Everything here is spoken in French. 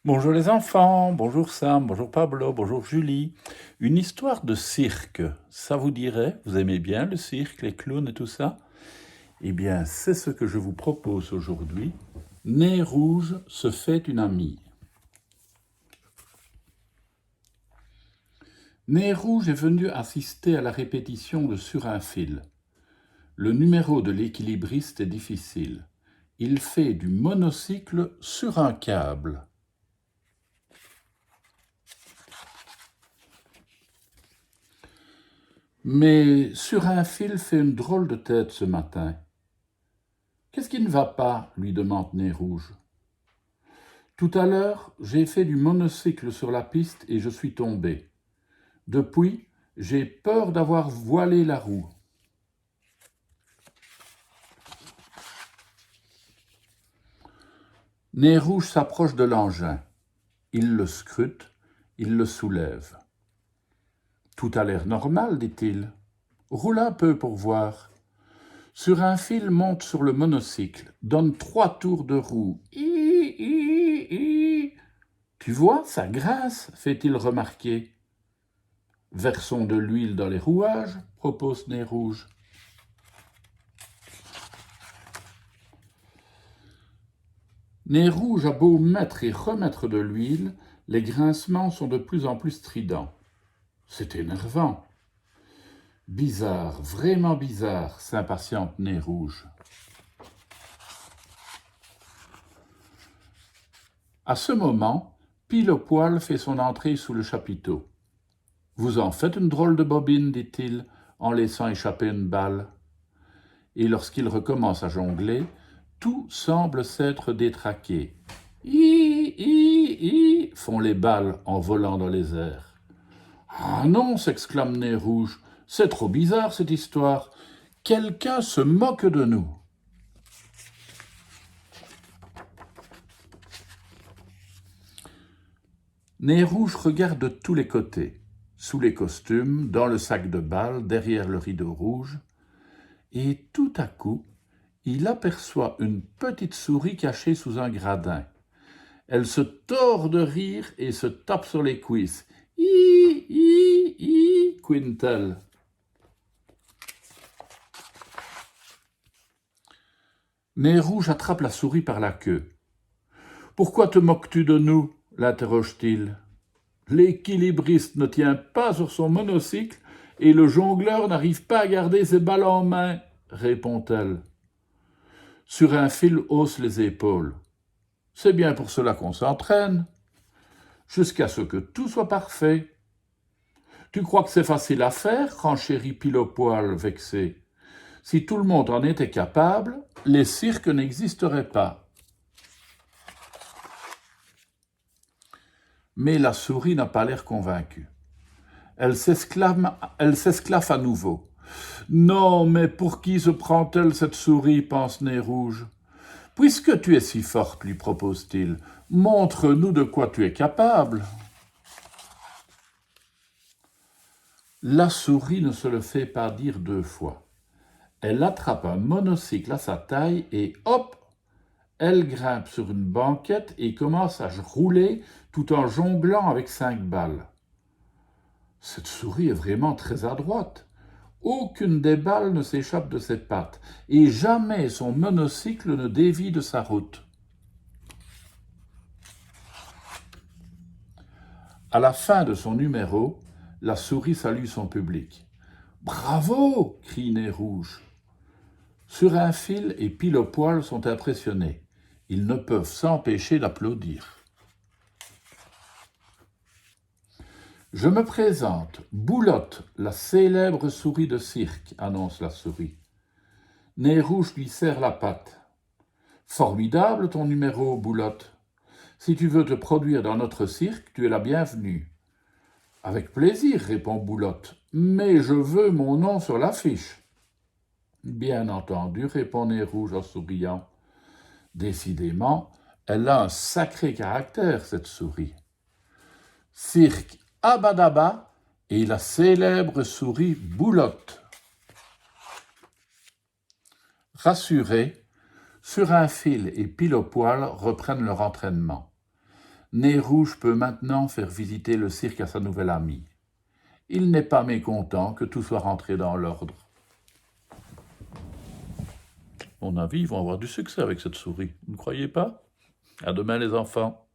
Bonjour les enfants, bonjour Sam, bonjour Pablo, bonjour Julie. Une histoire de cirque, ça vous dirait? Vous aimez bien le cirque, les clowns et tout ça? Eh bien, c'est ce que je vous propose aujourd'hui. Nez rouge se fait une amie. Nez rouge est venu assister à la répétition de Sur un fil. Le numéro de l'équilibriste est difficile. Il fait du monocycle sur un câble. Mais Sur un fil fait une drôle de tête ce matin. Qu'est-ce qui ne va pas lui demande Nez rouge. Tout à l'heure, j'ai fait du monocycle sur la piste et je suis tombé. Depuis, j'ai peur d'avoir voilé la roue. Nez rouge s'approche de l'engin. Il le scrute, il le soulève. Tout a l'air normal, dit-il. Roule un peu pour voir. Sur un fil, monte sur le monocycle, donne 3 tours de roue. Tu vois, ça grince, fait-il remarquer. Versons de l'huile dans les rouages, propose Nez rouge. Nez rouge a beau mettre et remettre de l'huile, les grincements sont de plus en plus stridents. C'est énervant. Bizarre, vraiment bizarre, s'impatiente Nez rouge. À ce moment, Pile au poil fait son entrée sous le chapiteau. Vous en faites une drôle de bobine, dit-il, en laissant échapper une balle. Et lorsqu'il recommence à jongler, tout semble s'être détraqué. Hi, font les balles en volant dans les airs. Ah non, s'exclame Nez rouge, c'est trop bizarre cette histoire. Quelqu'un se moque de nous. Nez rouge regarde de tous les côtés, sous les costumes, dans le sac de balles, derrière le rideau rouge, et tout à coup, il aperçoit une petite souris cachée sous un gradin. Elle se tord de rire et se tape sur les cuisses. Quintel. Nez rouge attrape la souris par la queue. Pourquoi te moques-tu de nous l'interroge-t-il. L'équilibriste ne tient pas sur son monocycle et le jongleur n'arrive pas à garder ses balles en main, répond-elle. Sur un fil hausse les épaules. C'est bien pour cela qu'on s'entraîne, jusqu'à ce que tout soit parfait. Tu crois que c'est facile à faire, renchérit Pile au poil vexé. Si tout le monde en était capable, les cirques n'existeraient pas. Mais la souris n'a pas l'air convaincue. Elle s'esclaffe à nouveau. Non, mais pour qui se prend-elle cette souris, pense Nez rouge. Puisque tu es si forte, lui propose-t-il, montre-nous de quoi tu es capable. La souris ne se le fait pas dire 2 fois. Elle attrape un monocycle à sa taille et hop, elle grimpe sur une banquette et commence à rouler tout en jonglant avec 5 balles. Cette souris est vraiment très adroite. Aucune des balles ne s'échappe de ses pattes et jamais son monocycle ne dévie de sa route. À la fin de son numéro, la souris salue son public. Bravo, crie Nez rouge. Sur un fil et Pile au poil sont impressionnés. Ils ne peuvent s'empêcher d'applaudir. Je me présente, Boulotte, la célèbre souris de cirque, annonce la souris. Nez rouge lui serre la patte. Formidable ton numéro, Boulotte. Si tu veux te produire dans notre cirque, tu es la bienvenue. Avec plaisir, répond Boulotte, mais je veux mon nom sur l'affiche. Bien entendu, répond Nez rouge en souriant. Décidément, elle a un sacré caractère, cette souris. Cirque Abadaba et la célèbre souris Boulotte. Rassurés, Sur un fil et Pile au poil reprennent leur entraînement. Nez Rouge peut maintenant faire visiter le cirque à sa nouvelle amie. Il n'est pas mécontent que tout soit rentré dans l'ordre. À mon avis, ils vont avoir du succès avec cette souris. Vous ne croyez pas? À demain les enfants.